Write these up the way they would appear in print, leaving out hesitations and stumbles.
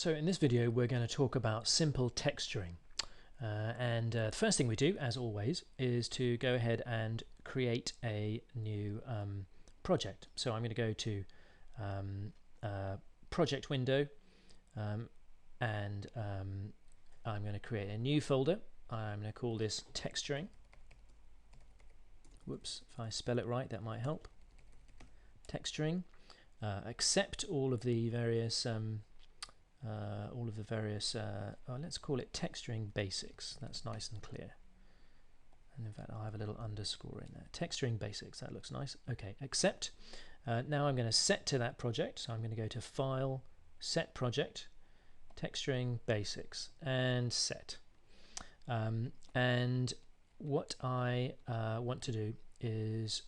So in this video we're going to talk about simple texturing, and the first thing we do, as always, is to go ahead and create a new project. So I'm going to go to project window, and I'm going to create a new folder. I'm going to call this texturing. Whoops, if I spell it right that might help. Texturing. Accept all of the various let's call it texturing basics. That's nice and clear, and in fact I'll have a little underscore in there. Texturing basics, that looks nice. Okay, accept. Now I'm going to set to that project, so I'm going to go to File, Set Project, Texturing Basics, and Set. And what I want to do is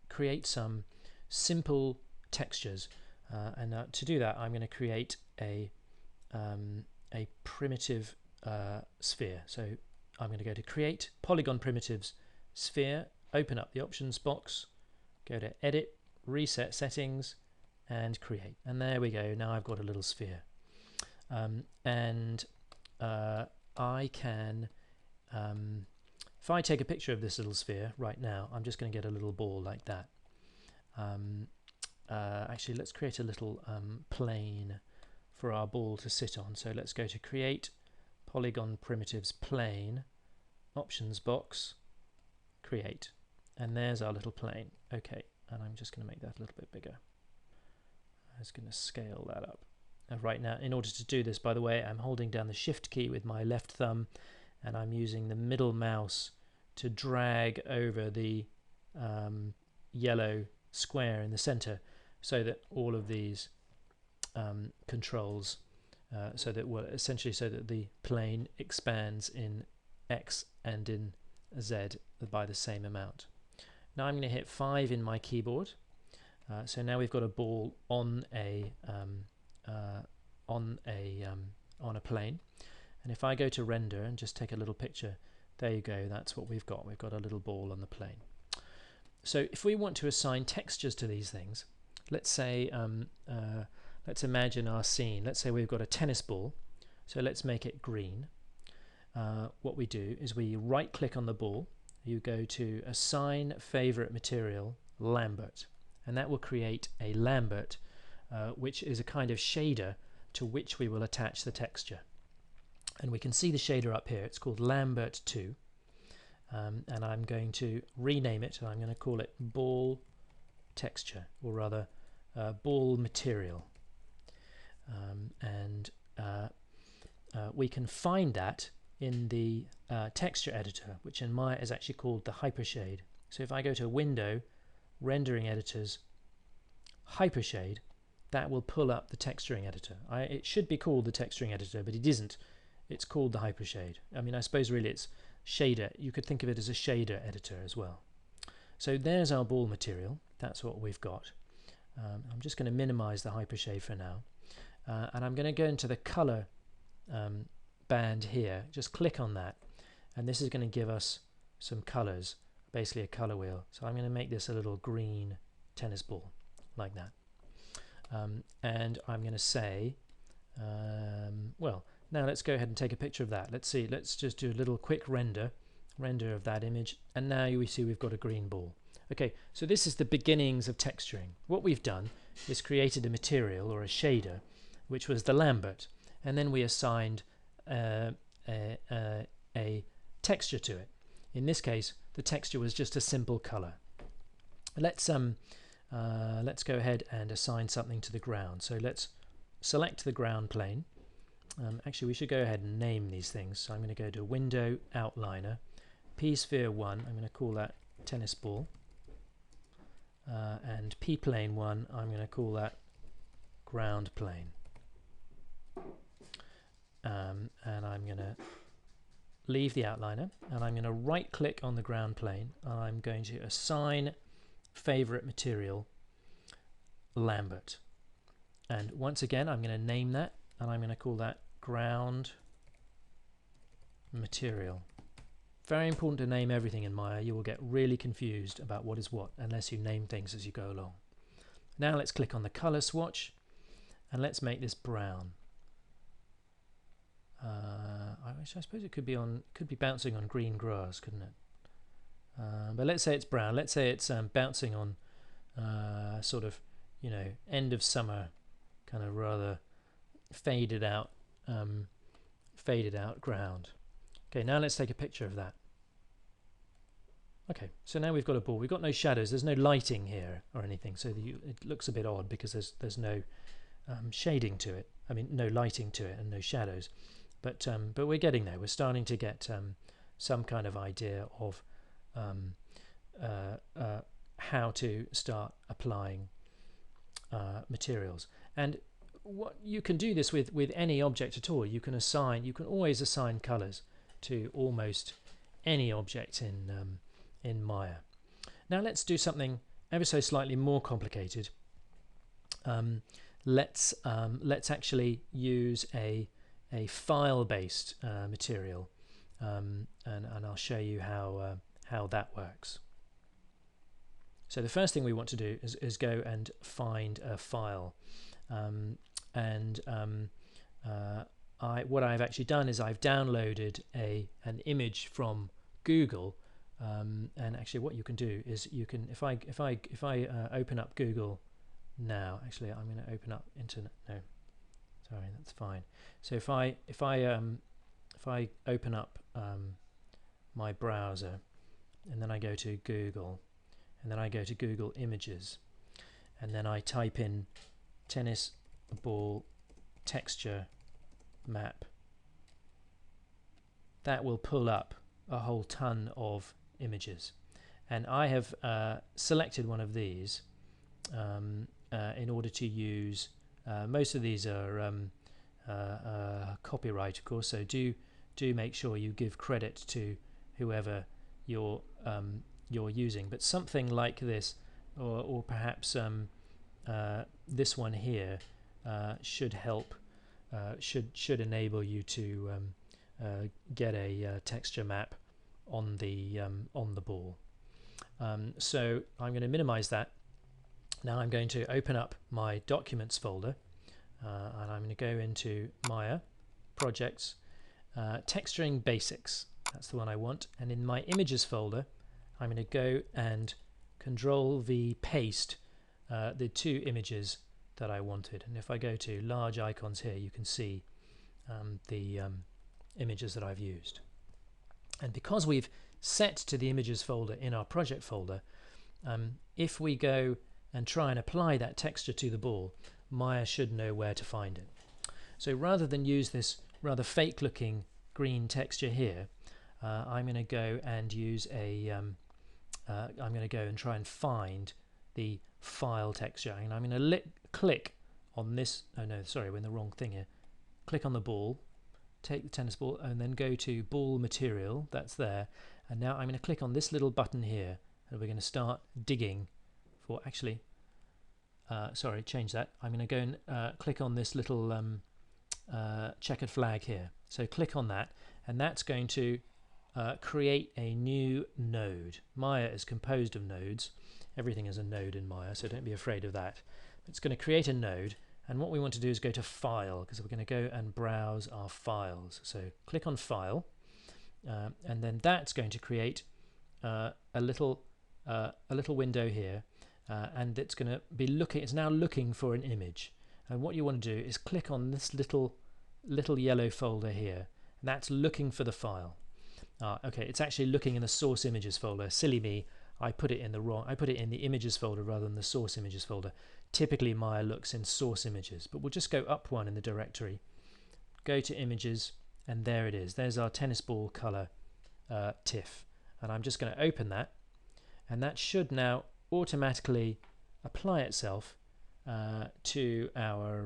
create some simple textures, and to do that I'm going to create a primitive sphere. So I'm going to go to Create Polygon Primitives Sphere, open up the options box, go to Edit, Reset Settings, and Create. And there we go. Now I've got a little sphere, and I can, if I take a picture of this little sphere right now, I'm just going to get a little ball like that. Actually, let's create a little plane for our ball to sit on. So let's go to Create Polygon Primitives Plane, Options box, Create, and there's our little plane. Okay, and I'm just going to make that a little bit bigger. I'm just going to scale that up. And right now, in order to do this, by the way, I'm holding down the Shift key with my left thumb, and I'm using the middle mouse to drag over the yellow square in the center, so that all of these controls, so that the plane expands in X and in Z by the same amount. Now I'm going to hit 5 in my keyboard. So now we've got a ball on a plane. And if I go to render and just take a little picture, there you go. That's what we've got. We've got a little ball on the plane. So if we want to assign textures to these things, let's say let's imagine our scene. Let's say we've got a tennis ball, so let's make it green. What we do is we right click on the ball, you go to Assign Favorite Material, Lambert, and that will create a Lambert, which is a kind of shader to which we will attach the texture. And we can see the shader up here. It's called Lambert 2, and I'm going to rename it, and I'm going to call it Ball Texture, or rather Ball Material. We can find that in the texture editor, which in Maya is actually called the Hypershade. So if I go to Window, Rendering Editors, Hypershade, that will pull up the texturing editor. It should be called the texturing editor, but it isn't. It's called the Hypershade. I mean, I suppose really it's shader. You could think of it as a shader editor as well. So there's our ball material. That's what we've got. I'm just going to minimize the Hypershade for now. And I'm going to go into the color band here. Just click on that, and this is going to give us some colors, basically a color wheel. So I'm going to make this a little green tennis ball like that. And I'm going to say, well, now let's go ahead and take a picture of that. Let's see, let's just do a little quick render of that image, and now we see we've got a green ball. Okay, so this is the beginnings of texturing. What we've done is created a material, or a shader, which was the Lambert, and then we assigned a texture to it. In this case, the texture was just a simple color. Let's go ahead and assign something to the ground. So let's select the ground plane. Actually, we should go ahead and name these things. So I'm going to go to Window, Outliner, P-Sphere 1, I'm going to call that tennis ball, and P-Plane 1, I'm going to call that ground plane. And I'm going to leave the outliner, and I'm going to right click on the ground plane, and I'm going to assign favorite material Lambert, and once again I'm going to name that, and I'm going to call that ground material. Very important to name everything in Maya. You will get really confused about what is what unless you name things as you go along. Now let's click on the color swatch, and let's make this brown. I suppose it could be bouncing on green grass, couldn't it? But let's say it's brown. Let's say it's bouncing on sort of, end of summer, kind of rather faded out ground. Okay, now let's take a picture of that. Okay, so now we've got a ball. We've got no shadows. There's no lighting here or anything, so it looks a bit odd because there's no shading to it. I mean, no lighting to it and no shadows. But we're getting there. We're starting to get some kind of idea of how to start applying materials. And what you can do this with any object at all. You can always assign colors to almost any object in Maya. Now let's do something ever so slightly more complicated. Let's actually use a file-based material, and I'll show you how that works. So the first thing we want to do is go and find a file, what I've actually done is I've downloaded an image from Google, and actually what you can do is you can if I open up Google now, actually I'm going to open up internet. No, sorry, that's fine. So if I open up my browser, and then I go to Google, and then I go to Google Images, and then I type in tennis ball texture map, that will pull up a whole ton of images, and I have selected one of these in order to use. Most of these are copyright, of course, so do make sure you give credit to whoever you're using. But something like this, or perhaps this one here, should help. Should enable you to get a texture map on the ball. So I'm going to minimize that. Now I'm going to open up my documents folder, and I'm going to go into Maya, projects, texturing basics. That's the one I want. And in my images folder, I'm going to go and Control V paste the two images that I wanted. And if I go to large icons here, you can see the images that I've used. And because we've set to the images folder in our project folder, if we go and try and apply that texture to the ball, Maya should know where to find it. So rather than use this rather fake looking green texture here, I'm going to go and use I'm going to go and try and find the file texture, and I'm going to click on this. Oh no, sorry, we're in the wrong thing here. Click on the ball, take the tennis ball, and then go to ball material. That's there. And now I'm going to click on this little button here, and we're going to start digging for. Actually, sorry, change that. I'm going to go and click on this little checkered flag here. So click on that, and that's going to create a new node. Maya is composed of nodes. Everything is a node in Maya, so don't be afraid of that. It's going to create a node, and what we want to do is go to File, because we're going to go and browse our files. So click on File, and then that's going to create a little window here, and it's going to be looking. It's now looking for an image, and what you want to do is click on this little yellow folder here, and that's looking for the file. Okay, it's actually looking in the source images folder. Silly me, I put it in the images folder rather than the source images folder. Typically Maya looks in source images, but we'll just go up one in the directory, go to images, and there it is. There's our tennis ball color TIFF, and I'm just going to open that, and that should now automatically apply itself to our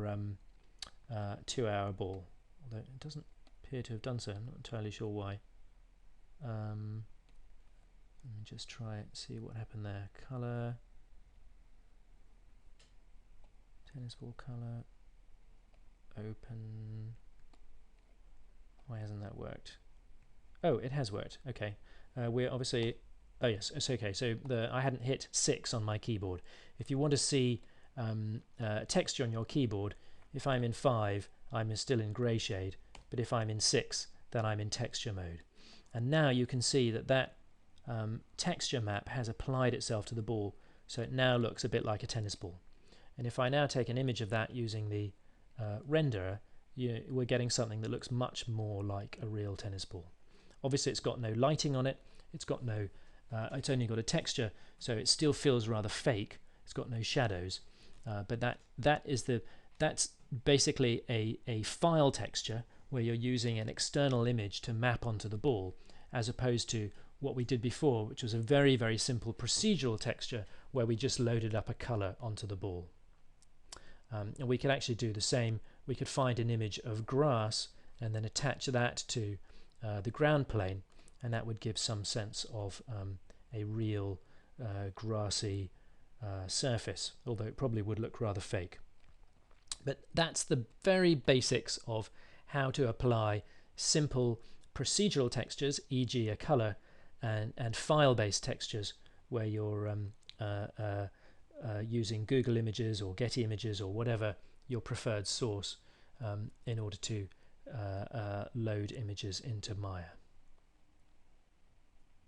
ball, although it doesn't appear to have done so. I'm not entirely sure why. Let me just try it, see what happened there. Color, tennis ball color, open. Why hasn't that worked? Oh, it has worked. Okay, we're obviously. Oh yes, it's okay. So I hadn't hit 6 on my keyboard. If you want to see texture on your keyboard, if I'm in 5, I'm still in grey shade. but if I'm in 6, then I'm in texture mode. And now you can see that that texture map has applied itself to the ball, so it now looks a bit like a tennis ball. And if I now take an image of that using the renderer, we're getting something that looks much more like a real tennis ball. Obviously it's got no lighting on it, it's got no it's only got a texture, so it still feels rather fake. It's got no shadows, but that's basically a file texture where you're using an external image to map onto the ball, as opposed to what we did before, which was a very, very simple procedural texture where we just loaded up a color onto the ball. And we could actually do the same. We could find an image of grass and then attach that to the ground plane, and that would give some sense of a real grassy surface, although it probably would look rather fake. But that's the very basics of how to apply simple procedural textures, e.g. a color, and file-based textures where you're using Google Images or Getty Images or whatever your preferred source in order to load images into Maya.